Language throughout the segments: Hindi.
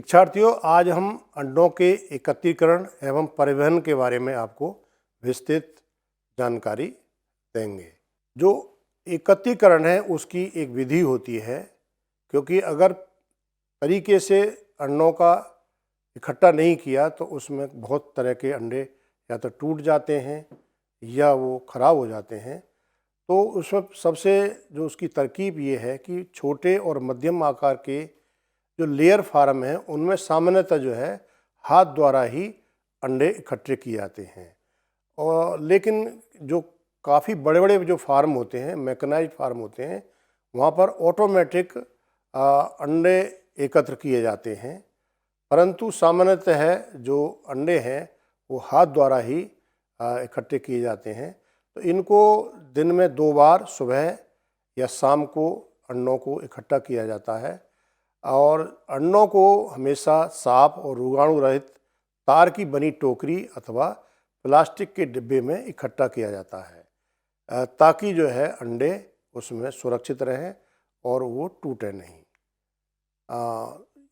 शिक्षार्थियों, आज हम अंडों के एकत्रीकरण एवं परिवहन के बारे में आपको विस्तृत जानकारी देंगे। जो एकत्रीकरण है उसकी एक विधि होती है, क्योंकि अगर तरीके से अंडों का इकट्ठा नहीं किया तो उसमें बहुत तरह के अंडे या तो टूट जाते हैं या वो खराब हो जाते हैं। तो उसमें सबसे जो उसकी तरकीब ये है कि छोटे और मध्यम आकार के जो लेयर फार्म हैं उनमें सामान्यतः जो है हाथ द्वारा ही अंडे इकट्ठे किए जाते हैं। और लेकिन जो काफ़ी बड़े बड़े जो फार्म होते हैं, मैकेनाइज्ड फार्म होते हैं, वहाँ पर ऑटोमेटिक अंडे एकत्र किए जाते हैं। परंतु सामान्यतः जो अंडे हैं वो हाथ द्वारा ही इकट्ठे किए जाते हैं। तो इनको दिन में 2 बार, सुबह या शाम को अंडों को इकट्ठा किया जाता है। और अंडों को हमेशा साफ और रोगाणु रहित तार की बनी टोकरी अथवा प्लास्टिक के डिब्बे में इकट्ठा किया जाता है, ताकि जो है अंडे उसमें सुरक्षित रहें और वो टूटे नहीं।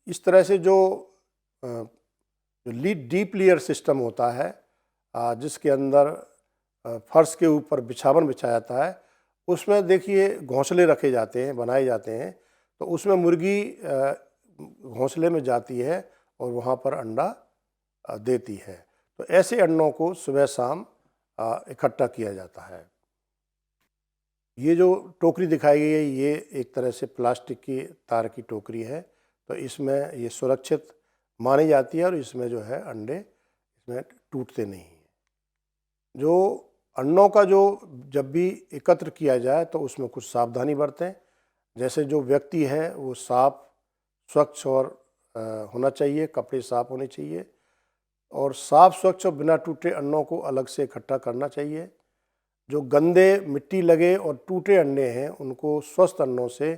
इस तरह से जो डीप लेयर सिस्टम होता है, जिसके अंदर फर्श के ऊपर बिछावन बिछाया जाता है, उसमें देखिए घोंसले रखे जाते हैं, बनाए जाते हैं। तो उसमें मुर्गी घोंसले में जाती है और वहाँ पर अंडा देती है। तो ऐसे अंडों को सुबह शाम इकट्ठा किया जाता है। ये जो टोकरी दिखाई गई है ये एक तरह से प्लास्टिक की तार की टोकरी है। तो इसमें ये सुरक्षित मानी जाती है और इसमें जो है अंडे इसमें टूटते नहीं हैं। जो अंडों का जो जब भी एकत्र किया जाए तो उसमें कुछ सावधानी बरतें। जैसे जो व्यक्ति है वो साफ, स्वच्छ और होना चाहिए, कपड़े साफ होने चाहिए और साफ, स्वच्छ और बिना टूटे अंडों को अलग से इकट्ठा करना चाहिए। जो गंदे, मिट्टी लगे और टूटे अंडे हैं उनको स्वस्थ अंडों से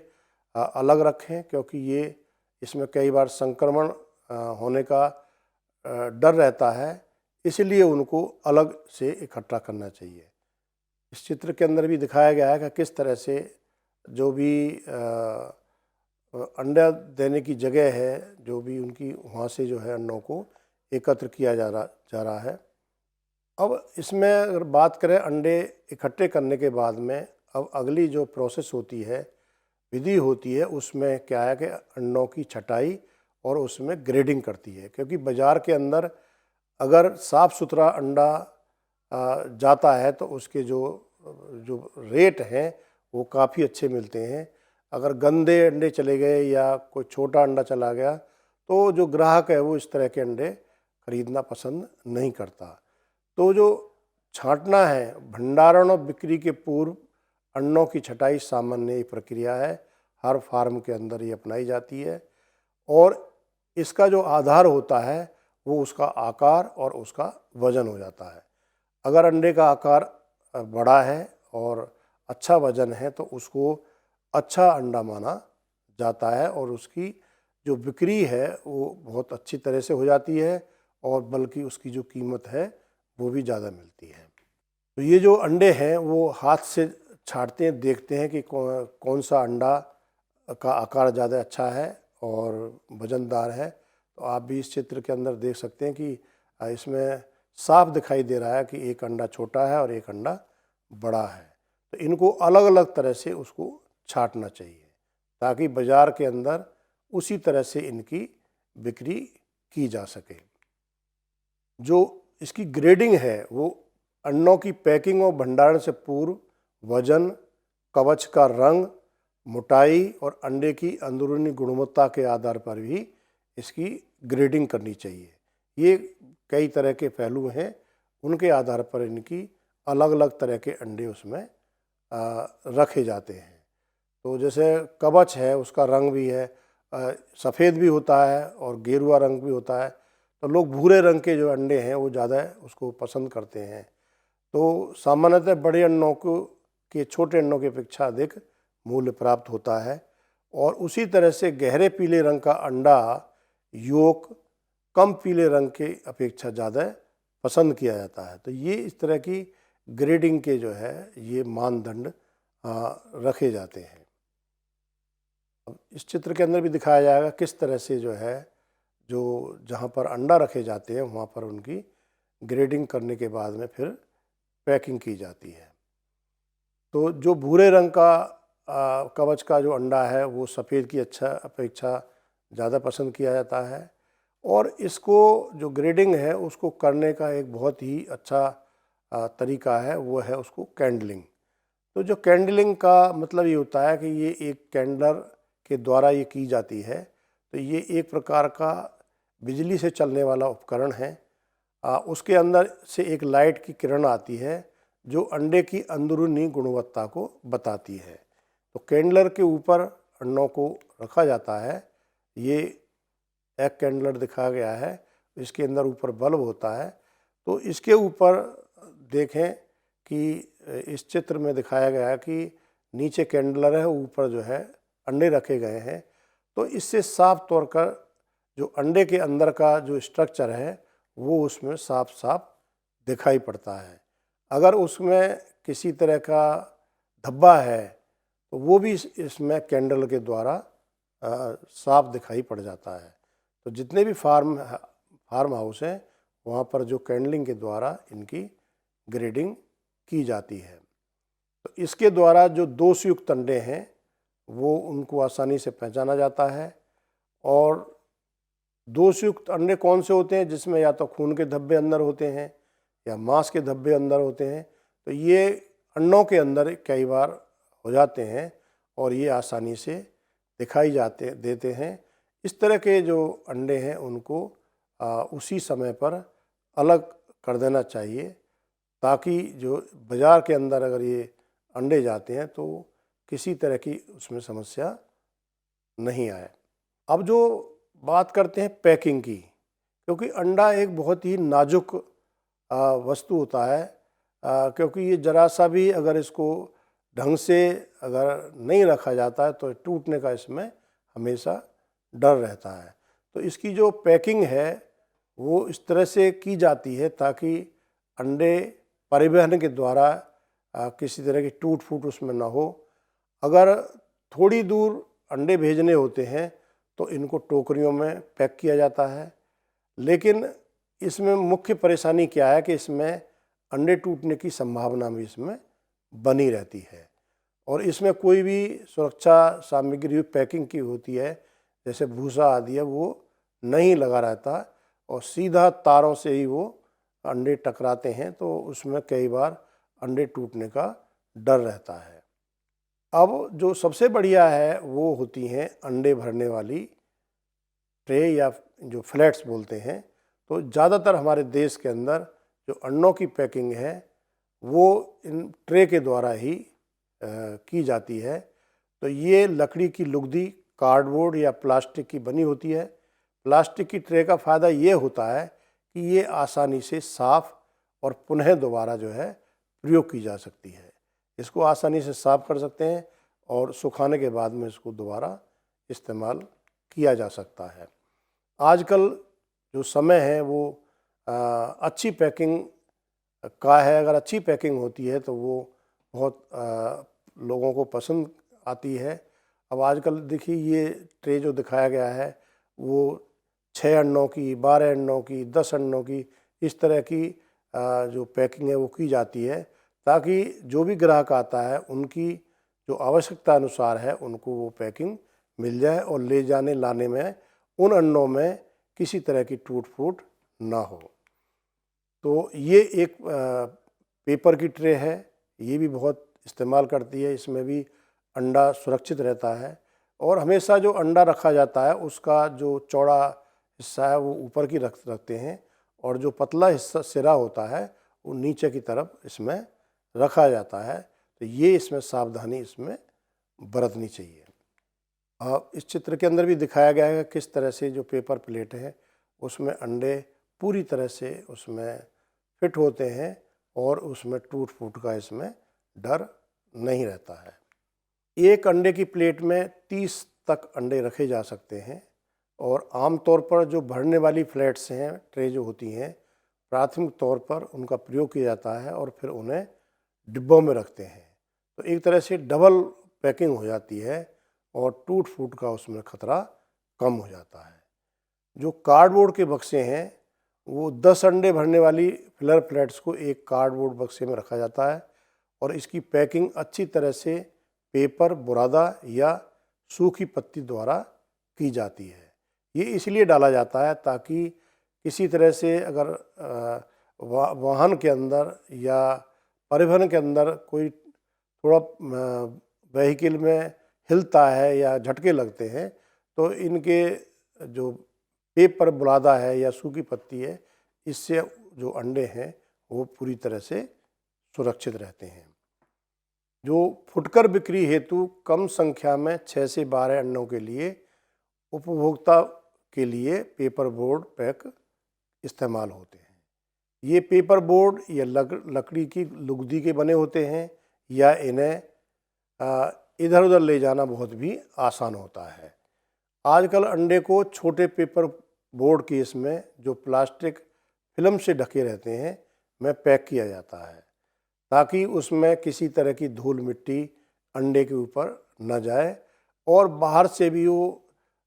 अलग रखें, क्योंकि ये इसमें कई बार संक्रमण होने का डर रहता है, इसलिए उनको अलग से इकट्ठा करना चाहिए। इस चित्र के अंदर भी दिखाया गया है कि किस तरह से जो भी अंडा देने की जगह है, जो भी उनकी, वहाँ से जो है अंडों को एकत्र किया जा रहा है। अब इसमें अगर बात करें अंडे इकट्ठे करने के बाद में, अब अगली जो प्रोसेस होती है, विधि होती है, उसमें क्या है कि अंडों की छटाई और उसमें ग्रेडिंग करती है। क्योंकि बाज़ार के अंदर अगर साफ़ सुथरा अंडा जाता है तो उसके जो रेट हैं वो काफ़ी अच्छे मिलते हैं। अगर गंदे अंडे चले गए या कोई छोटा अंडा चला गया तो जो ग्राहक है वो इस तरह के अंडे खरीदना पसंद नहीं करता। तो जो छांटना है, भंडारण और बिक्री के पूर्व अंडों की छटाई सामान्य प्रक्रिया है, हर फार्म के अंदर ये अपनाई जाती है। और इसका जो आधार होता है वो उसका आकार और उसका वज़न हो जाता है। अगर अंडे का आकार बड़ा है और अच्छा वज़न है तो उसको अच्छा अंडा माना जाता है और उसकी जो बिक्री है वो बहुत अच्छी तरह से हो जाती है और बल्कि उसकी जो कीमत है वो भी ज़्यादा मिलती है। तो ये जो अंडे हैं वो हाथ से छांटते हैं, देखते हैं कि कौन सा अंडा का आकार ज़्यादा अच्छा है और वज़नदार है। तो आप भी इस चित्र के अंदर देख सकते हैं कि इसमें साफ दिखाई दे रहा है कि एक अंडा छोटा है और एक अंडा बड़ा है। तो इनको अलग अलग तरह से उसको छांटना चाहिए ताकि बाज़ार के अंदर उसी तरह से इनकी बिक्री की जा सके। जो इसकी ग्रेडिंग है वो अंडों की पैकिंग और भंडारण से पूर्व वजन, कवच का रंग, मोटाई और अंडे की अंदरूनी गुणवत्ता के आधार पर भी इसकी ग्रेडिंग करनी चाहिए। ये कई तरह के पहलू हैं, उनके आधार पर इनकी अलग अलग तरह के अंडे उसमें रखे जाते हैं। तो जैसे कवच है उसका रंग भी है, सफ़ेद भी होता है और गेरुआ रंग भी होता है। तो लोग भूरे रंग के जो अंडे हैं वो ज़्यादा उसको पसंद करते हैं। तो सामान्यतः बड़े अंडों के छोटे अंडों की अपेक्षा अधिक मूल्य प्राप्त होता है। और उसी तरह से गहरे पीले रंग का अंडा योक कम पीले रंग के अपेक्षा ज़्यादा पसंद किया जाता है। तो ये इस तरह की ग्रेडिंग के जो है ये मानदंड रखे जाते हैं। अब इस चित्र के अंदर भी दिखाया जाएगा किस तरह से जो है जो जहाँ पर अंडा रखे जाते हैं वहाँ पर उनकी ग्रेडिंग करने के बाद में फिर पैकिंग की जाती है। तो जो भूरे रंग का कवच का जो अंडा है वो सफ़ेद की अपेक्षा ज़्यादा पसंद किया जाता है, और इसको जो ग्रेडिंग है उसको करने का एक बहुत ही अच्छा तरीका है, वो है उसको कैंडलिंग। तो जो कैंडलिंग का मतलब ये होता है कि ये एक कैंडलर के द्वारा ये की जाती है। तो ये एक प्रकार का बिजली से चलने वाला उपकरण है। उसके अंदर से एक लाइट की किरण आती है जो अंडे की अंदरूनी गुणवत्ता को बताती है। तो कैंडलर के ऊपर अंडों को रखा जाता है। ये एक कैंडलर दिखाया गया है, इसके अंदर ऊपर बल्ब होता है। तो इसके ऊपर देखें कि इस चित्र में दिखाया गया है कि नीचे कैंडलर है, ऊपर जो है अंडे रखे गए हैं। तो इससे साफ तौर पर जो अंडे के अंदर का जो स्ट्रक्चर है वो उसमें साफ साफ दिखाई पड़ता है। अगर उसमें किसी तरह का धब्बा है तो वो भी इसमें कैंडल के द्वारा साफ दिखाई पड़ जाता है। तो जितने भी फार्म हाउस हैं वहाँ पर जो कैंडलिंग के द्वारा इनकी ग्रेडिंग की जाती है। तो इसके द्वारा जो दोषयुक्त अंडे हैं वो उनको आसानी से पहचाना जाता है। और दोषयुक्त अंडे कौन से होते हैं? जिसमें या तो खून के धब्बे अंदर होते हैं या मांस के धब्बे अंदर होते हैं। तो ये अंडों के अंदर कई बार हो जाते हैं और ये आसानी से दिखाई देते हैं। इस तरह के जो अंडे हैं उनको उसी समय पर अलग कर देना चाहिए, ताकि जो बाज़ार के अंदर अगर ये अंडे जाते हैं तो किसी तरह की उसमें समस्या नहीं आए। अब जो बात करते हैं पैकिंग की, क्योंकि अंडा एक बहुत ही नाजुक वस्तु होता है, क्योंकि ये ज़रा सा भी अगर इसको ढंग से अगर नहीं रखा जाता है तो टूटने का इसमें हमेशा डर रहता है। तो इसकी जो पैकिंग है वो इस तरह से की जाती है ताकि अंडे परिवहन के द्वारा किसी तरह की टूट फूट उसमें ना हो। अगर थोड़ी दूर अंडे भेजने होते हैं तो इनको टोकरियों में पैक किया जाता है, लेकिन इसमें मुख्य परेशानी क्या है कि इसमें अंडे टूटने की संभावना भी इसमें बनी रहती है। और इसमें कोई भी सुरक्षा सामग्री पैकिंग की होती है, जैसे भूसा आदि है, वो नहीं लगा रहता और सीधा तारों से ही वो अंडे टकराते हैं, तो उसमें कई बार अंडे टूटने का डर रहता है। अब जो सबसे बढ़िया है वो होती हैं अंडे भरने वाली ट्रे या जो फ्लैट्स बोलते हैं। तो ज़्यादातर हमारे देश के अंदर जो अंडों की पैकिंग है वो इन ट्रे के द्वारा ही की जाती है। तो ये लकड़ी की लुगदी, कार्डबोर्ड या प्लास्टिक की बनी होती है। प्लास्टिक की ट्रे का फ़ायदा ये होता है कि ये आसानी से साफ़ और पुनः दोबारा जो है प्रयोग की जा सकती है। इसको आसानी से साफ़ कर सकते हैं और सुखाने के बाद में इसको दोबारा इस्तेमाल किया जा सकता है। आजकल जो समय है वो अच्छी पैकिंग का है। अगर अच्छी पैकिंग होती है तो वो बहुत लोगों को पसंद आती है। अब आजकल देखिए ये ट्रे जो दिखाया गया है वो 6 अंडों की, 12 अंडों की, 10 अंडों की, इस तरह की जो पैकिंग है वो की जाती है, ताकि जो भी ग्राहक आता है उनकी जो आवश्यकता अनुसार है उनको वो पैकिंग मिल जाए और ले जाने लाने में उन अंडों में किसी तरह की टूट फूट ना हो। तो ये एक पेपर की ट्रे है, ये भी बहुत इस्तेमाल करती है। इसमें भी अंडा सुरक्षित रहता है और हमेशा जो अंडा रखा जाता है उसका जो चौड़ा हिस्सा है वो ऊपर की रखते हैं और जो पतला हिस्सा सिरा होता है वो नीचे की तरफ इसमें रखा जाता है। तो ये इसमें सावधानी इसमें बरतनी चाहिए। इस चित्र के अंदर भी दिखाया गया है किस तरह से जो पेपर प्लेट है उसमें अंडे पूरी तरह से उसमें फिट होते हैं और उसमें टूट फूट का इसमें डर नहीं रहता है। एक अंडे की प्लेट में 30 तक अंडे रखे जा सकते हैं और आमतौर पर जो भरने वाली फ्लैट्स हैं, ट्रे जो होती हैं, प्राथमिक तौर पर उनका प्रयोग किया जाता है और फिर उन्हें डिब्बों में रखते हैं। तो एक तरह से डबल पैकिंग हो जाती है और टूट फूट का उसमें खतरा कम हो जाता है। जो कार्डबोर्ड के बक्से हैं वो 10 अंडे भरने वाली फिलर प्लेट्स को एक कार्डबोर्ड बक्से में रखा जाता है और इसकी पैकिंग अच्छी तरह से पेपर, बुरादा या सूखी पत्ती द्वारा की जाती है। ये इसलिए डाला जाता है ताकि किसी तरह से अगर वाहन के अंदर या परिवहन के अंदर कोई थोड़ा व्हीकल में हिलता है या झटके लगते हैं तो इनके जो पेपर, बुरादा है या सूखी पत्ती है, इससे जो अंडे हैं वो पूरी तरह से सुरक्षित रहते हैं। जो फुटकर बिक्री हेतु कम संख्या में 6 से 12 अंडों के लिए उपभोक्ता के लिए पेपर बोर्ड पैक इस्तेमाल होते हैं। ये पेपर बोर्ड या लकड़ी की लुगदी के बने होते हैं या इन्हें इधर उधर ले जाना बहुत भी आसान होता है। आजकल अंडे को छोटे पेपर बोर्ड केस में जो प्लास्टिक फिल्म से ढके रहते हैं में पैक किया जाता है ताकि उसमें किसी तरह की धूल मिट्टी अंडे के ऊपर न जाए और बाहर से भी वो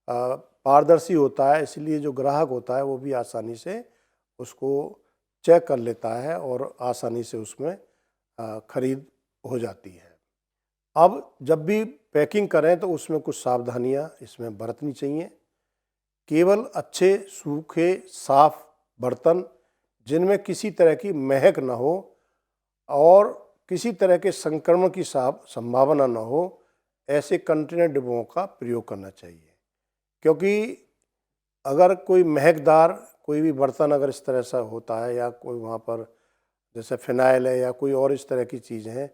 पारदर्शी होता है, इसलिए जो ग्राहक होता है वो भी आसानी से उसको चेक कर लेता है और आसानी से उसमें खरीद हो जाती है। अब जब भी पैकिंग करें तो उसमें कुछ सावधानियां इसमें बरतनी चाहिए। केवल अच्छे सूखे साफ बर्तन जिनमें किसी तरह की महक न हो और किसी तरह के संक्रमण की संभावना न हो, ऐसे कंटेनर डिब्बों का प्रयोग करना चाहिए, क्योंकि अगर कोई महकदार कोई भी बर्तन अगर इस तरह से होता है या कोई वहाँ पर जैसे फिनाइल है या कोई और इस तरह की चीज़ें हैं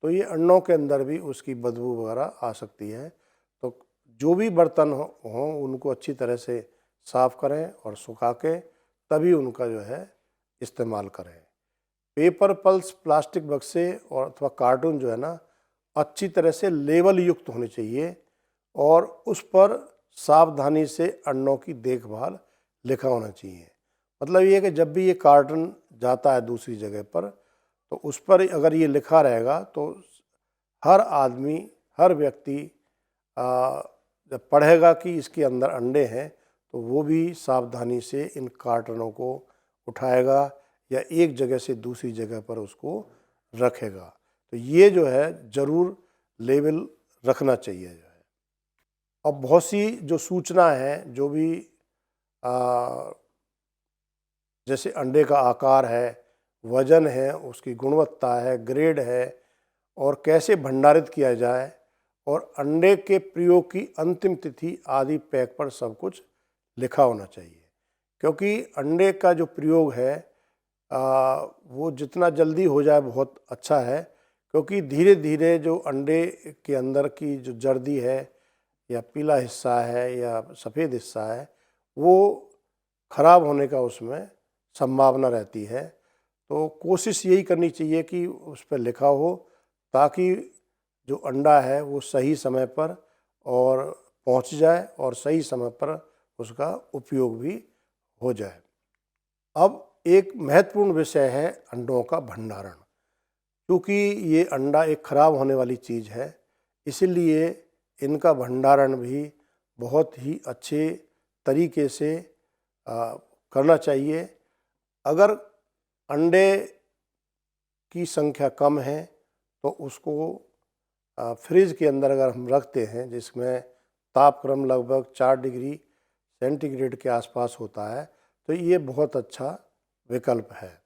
तो ये अंडों के अंदर भी उसकी बदबू वगैरह आ सकती है। तो जो भी बर्तन हों उनको अच्छी तरह से साफ़ करें और सुखा के तभी उनका जो है इस्तेमाल करें। पेपर पल्स प्लास्टिक बक्से और अथवा कार्टून जो है ना अच्छी तरह से लेबल युक्त होने चाहिए और उस पर सावधानी से अंडों की देखभाल लिखा होना चाहिए। मतलब ये है कि जब भी ये कार्टन जाता है दूसरी जगह पर तो उस पर अगर ये लिखा रहेगा तो हर आदमी, हर व्यक्ति जब पढ़ेगा कि इसके अंदर अंडे हैं तो वो भी सावधानी से इन कार्टनों को उठाएगा या एक जगह से दूसरी जगह पर उसको रखेगा। तो ये जो है ज़रूर लेबल रखना चाहिए जो है। अब बहुत सी जो सूचना है, जो भी जैसे अंडे का आकार है, वज़न है, उसकी गुणवत्ता है, ग्रेड है और कैसे भंडारित किया जाए और अंडे के प्रयोग की अंतिम तिथि आदि पैक पर सब कुछ लिखा होना चाहिए, क्योंकि अंडे का जो प्रयोग है वो जितना जल्दी हो जाए बहुत अच्छा है, क्योंकि धीरे धीरे जो अंडे के अंदर की जो जर्दी है या पीला हिस्सा है या सफ़ेद हिस्सा है वो ख़राब होने का उसमें संभावना रहती है। तो कोशिश यही करनी चाहिए कि उस पर लिखा हो ताकि जो अंडा है वो सही समय पर और पहुंच जाए और सही समय पर उसका उपयोग भी हो जाए। अब एक महत्वपूर्ण विषय है अंडों का भंडारण। क्योंकि ये अंडा एक ख़राब होने वाली चीज़ है, इसलिए इनका भंडारण भी बहुत ही अच्छे तरीके से करना चाहिए। अगर अंडे की संख्या कम है तो उसको फ्रिज के अंदर अगर हम रखते हैं जिसमें तापक्रम लगभग 4 डिग्री सेंटीग्रेड के आसपास होता है तो ये बहुत अच्छा विकल्प है।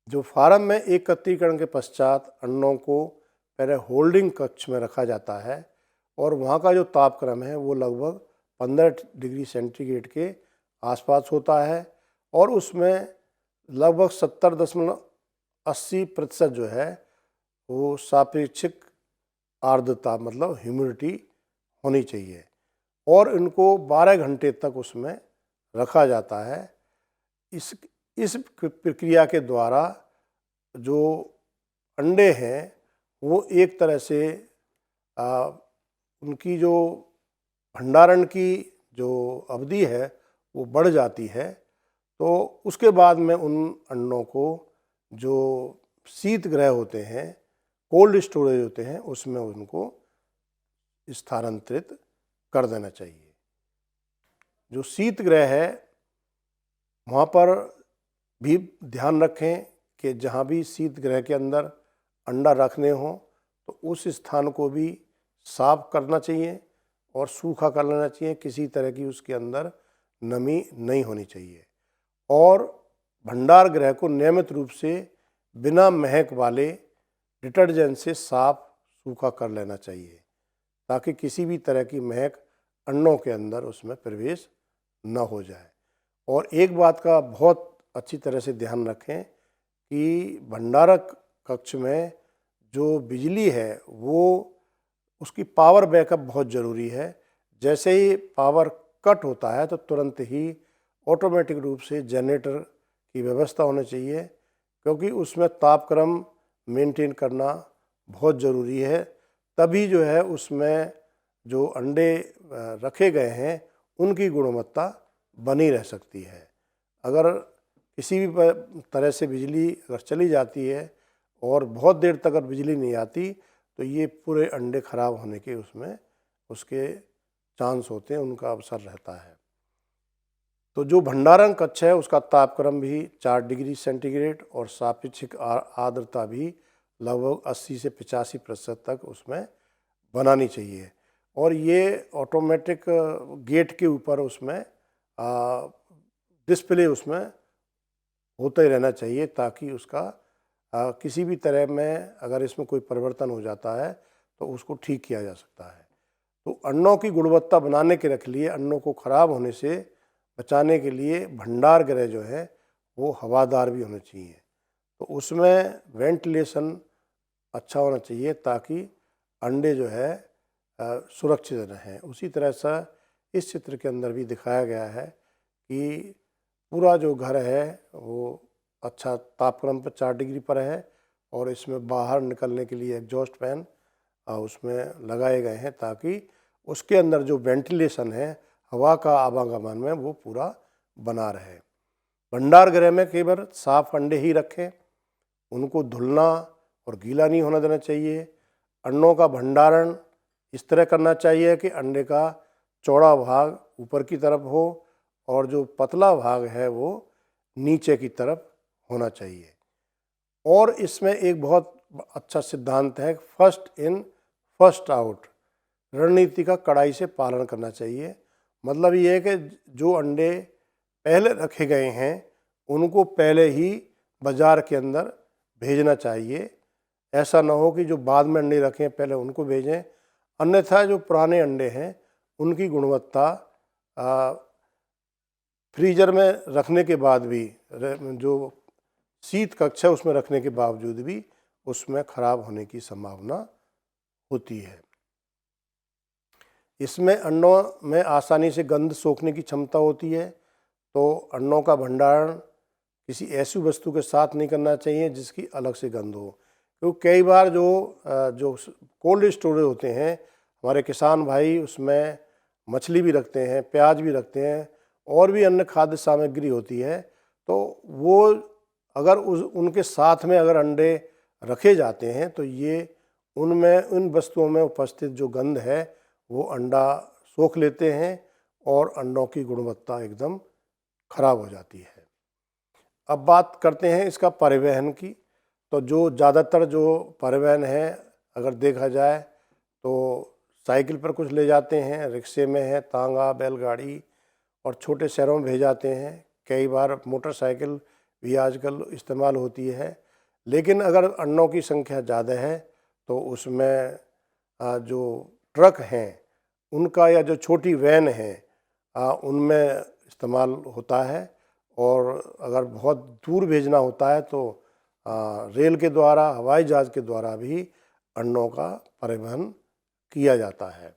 जो फार्म में एकत्रीकरण के पश्चात अंडों को पहले होल्डिंग कक्ष में रखा जाता है और वहाँ का जो तापक्रम है वो लगभग 15 डिग्री सेंटीग्रेड के आसपास होता है और उसमें लगभग 70.80% जो है वो सापेक्षिक आर्द्रता मतलब ह्यूमिडिटी होनी चाहिए और इनको 12 घंटे तक उसमें रखा जाता है। इस प्रक्रिया के द्वारा जो अंडे हैं वो एक तरह से उनकी जो भंडारण की जो अवधि है वो बढ़ जाती है। तो उसके बाद में उन अंडों को जो शीत गृह होते हैं, कोल्ड स्टोरेज होते हैं, उसमें उनको स्थानांतरित कर देना चाहिए। जो शीत गृह है वहाँ पर भी ध्यान रखें कि जहाँ भी शीत गृह के अंदर अंडा रखने हों तो उस स्थान को भी साफ करना चाहिए और सूखा कर लेना चाहिए, किसी तरह की उसके अंदर नमी नहीं होनी चाहिए। और भंडार गृह को नियमित रूप से बिना महक वाले डिटर्जेंट से साफ सूखा कर लेना चाहिए ताकि किसी भी तरह की महक अंडों के अंदर उसमें प्रवेश न हो जाए। और एक बात का बहुत अच्छी तरह से ध्यान रखें कि भंडारक कक्ष में जो बिजली है वो उसकी पावर बैकअप बहुत ज़रूरी है। जैसे ही पावर कट होता है तो तुरंत ही ऑटोमेटिक रूप से जनरेटर की व्यवस्था होनी चाहिए, क्योंकि उसमें तापक्रम मेंटेन करना बहुत ज़रूरी है। तभी जो है उसमें जो अंडे रखे गए हैं उनकी गुणवत्ता बनी रह सकती है। अगर किसी भी तरह से बिजली अगर चली जाती है और बहुत देर तक अगर बिजली नहीं आती तो ये पूरे अंडे खराब होने के उसमें उसके चांस होते हैं, उनका अवसर रहता है। तो जो भंडारण कक्ष है उसका तापक्रम भी 4 डिग्री सेंटीग्रेड और सापेक्षिक आर्द्रता भी लगभग 80 से 85% तक उसमें बनानी चाहिए। और ये ऑटोमेटिक गेट के ऊपर उसमें डिस्प्ले उसमें होता ही रहना चाहिए ताकि उसका किसी भी तरह में अगर इसमें कोई परिवर्तन हो जाता है तो उसको ठीक किया जा सकता है। तो अंडों की गुणवत्ता बनाने के रख लिए अंडों को खराब होने से बचाने के लिए भंडार गृह जो है वो हवादार भी होने चाहिए। तो उसमें वेंटिलेशन अच्छा होना चाहिए ताकि अंडे जो है सुरक्षित रहें। उसी तरह से इस चित्र के अंदर भी दिखाया गया है कि पूरा जो घर है वो अच्छा तापक्रम पर 4 डिग्री पर है और इसमें बाहर निकलने के लिए एग्जॉस्ट फैन उसमें लगाए गए हैं ताकि उसके अंदर जो वेंटिलेशन है, हवा का आवागमन में वो पूरा बना रहे। भंडार गृह में केवल साफ अंडे ही रखें, उनको धुलना और गीला नहीं होना देना चाहिए। अंडों का भंडारण इस तरह करना चाहिए कि अंडे का चौड़ा भाग ऊपर की तरफ हो और जो पतला भाग है वो नीचे की तरफ होना चाहिए। और इसमें एक बहुत अच्छा सिद्धांत है, फर्स्ट इन फर्स्ट आउट रणनीति का कड़ाई से पालन करना चाहिए। मतलब ये है कि जो अंडे पहले रखे गए हैं उनको पहले ही बाज़ार के अंदर भेजना चाहिए। ऐसा ना हो कि जो बाद में अंडे रखें पहले उनको भेजें, अन्यथा जो पुराने अंडे हैं उनकी गुणवत्ता फ्रीजर में रखने के बाद भी, जो शीत कक्ष है उसमें रखने के बावजूद भी उसमें खराब होने की संभावना होती है। इसमें अंडों में आसानी से गंध सोखने की क्षमता होती है, तो अंडों का भंडारण किसी ऐसी वस्तु के साथ नहीं करना चाहिए जिसकी अलग से गंध हो। क्योंकि कई बार जो कोल्ड स्टोरेज होते हैं, हमारे किसान भाई उसमें मछली भी रखते हैं, प्याज भी रखते हैं और भी अन्य खाद्य सामग्री होती है, तो वो अगर उनके साथ में अगर अंडे रखे जाते हैं तो ये उनमें उन वस्तुओं में उपस्थित जो गंध है वो अंडा सोख लेते हैं और अंडों की गुणवत्ता एकदम खराब हो जाती है। अब बात करते हैं इसका परिवहन की। तो जो ज़्यादातर जो परिवहन है अगर देखा जाए तो साइकिल पर कुछ ले जाते हैं, रिक्शे में है, तांगा, बैलगाड़ी और छोटे शहरों में भेज जाते हैं। कई बार मोटरसाइकिल भी आजकल इस्तेमाल होती है। लेकिन अगर अंडों की संख्या ज़्यादा है तो उसमें जो ट्रक हैं उनका या जो छोटी वैन है उनमें इस्तेमाल होता है। और अगर बहुत दूर भेजना होता है तो रेल के द्वारा, हवाई जहाज़ के द्वारा भी अंडों का परिवहन किया जाता है।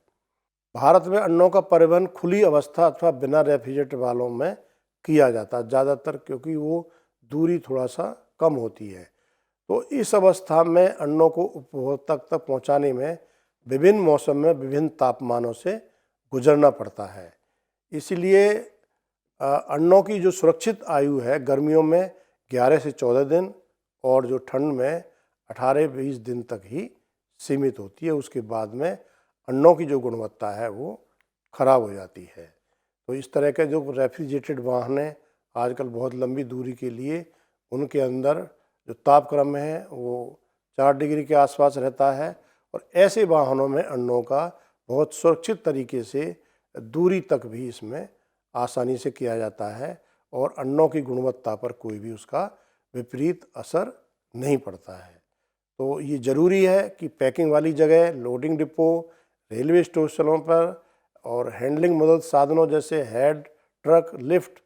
भारत में अंडों का परिवहन खुली अवस्था अथवा बिना रेफ्रिजरेटर वालों में किया जाता है ज़्यादातर, क्योंकि वो दूरी थोड़ा सा कम होती है। तो इस अवस्था में अंडों को उपभोक्ता तक पहुंचाने में विभिन्न मौसम में विभिन्न तापमानों से गुजरना पड़ता है। इसलिए अंडों की जो सुरक्षित आयु है गर्मियों में 11 से 14 दिन और जो ठंड में 18-20 दिन तक ही सीमित होती है। उसके बाद में अंडों की जो गुणवत्ता है वो खराब हो जाती है। तो इस तरह के जो रेफ्रिजरेटेड वाहन हैं आजकल बहुत लंबी दूरी के लिए, उनके अंदर जो तापक्रम है वो 4 डिग्री के आसपास रहता है, और ऐसे वाहनों में अंडों का बहुत सुरक्षित तरीके से दूरी तक भी इसमें आसानी से किया जाता है, और अंडों की गुणवत्ता पर कोई भी उसका विपरीत असर नहीं पड़ता है। तो ये ज़रूरी है कि पैकिंग वाली जगह, लोडिंग डिपो, रेलवे स्टेशनों पर और हैंडलिंग मदद साधनों जैसे हेड, ट्रक, लिफ्ट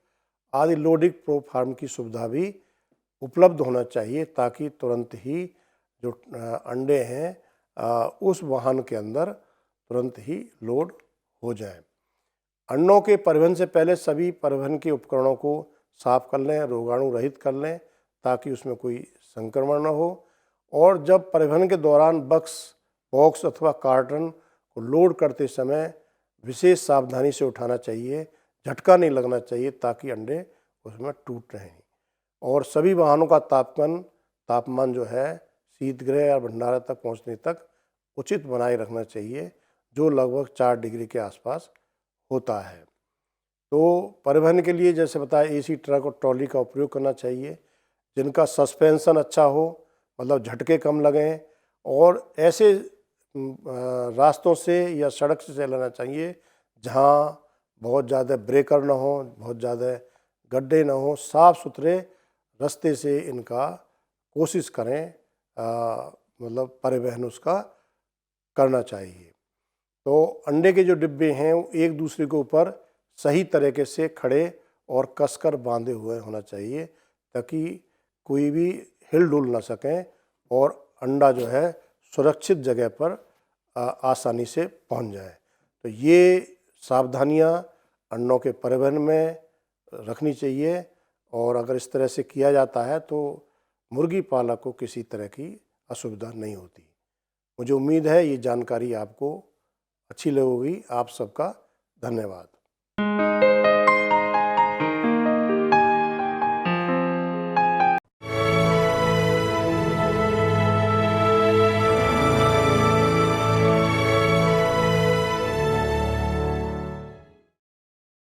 आदि लोडिंग प्लेटफार्म की सुविधा भी उपलब्ध होना चाहिए, ताकि तुरंत ही जो अंडे हैं उस वाहन के अंदर तुरंत ही लोड हो जाए। अंडों के परिवहन से पहले सभी परिवहन के उपकरणों को साफ कर लें, रोगाणु रहित कर लें, ताकि उसमें कोई संक्रमण न हो। और जब परिवहन के दौरान बॉक्स अथवा कार्टन को लोड करते समय विशेष सावधानी से उठाना चाहिए, झटका नहीं लगना चाहिए, ताकि अंडे उसमें टूट रहे हैं। और सभी वाहनों का तापमान जो है शीतगृह या भंडारण तक पहुंचने तक उचित बनाए रखना चाहिए, जो लगभग 4 डिग्री के आसपास होता है। तो परिवहन के लिए जैसे बताया एसी ट्रक और ट्रॉली का उपयोग करना चाहिए, जिनका सस्पेंशन अच्छा हो, मतलब झटके कम लगें, और ऐसे रास्तों से या सड़क से चलाना चाहिए जहाँ बहुत ज़्यादा ब्रेकर ना हो, बहुत ज़्यादा गड्ढे ना हो, साफ़ सुथरे रास्ते से इनका कोशिश करें मतलब परिवहन उसका करना चाहिए। तो अंडे के जो डिब्बे हैं वो एक दूसरे के ऊपर सही तरीके से खड़े और कसकर बांधे हुए होना चाहिए, ताकि कोई भी हिल डुल ना सकें और अंडा जो है सुरक्षित जगह पर आसानी से पहुंच जाए। तो ये सावधानियां अंडों के परिवहन में रखनी चाहिए, और अगर इस तरह से किया जाता है तो मुर्गी पालक को किसी तरह की असुविधा नहीं होती। मुझे उम्मीद है ये जानकारी आपको अच्छी लगेगी। आप सबका धन्यवाद।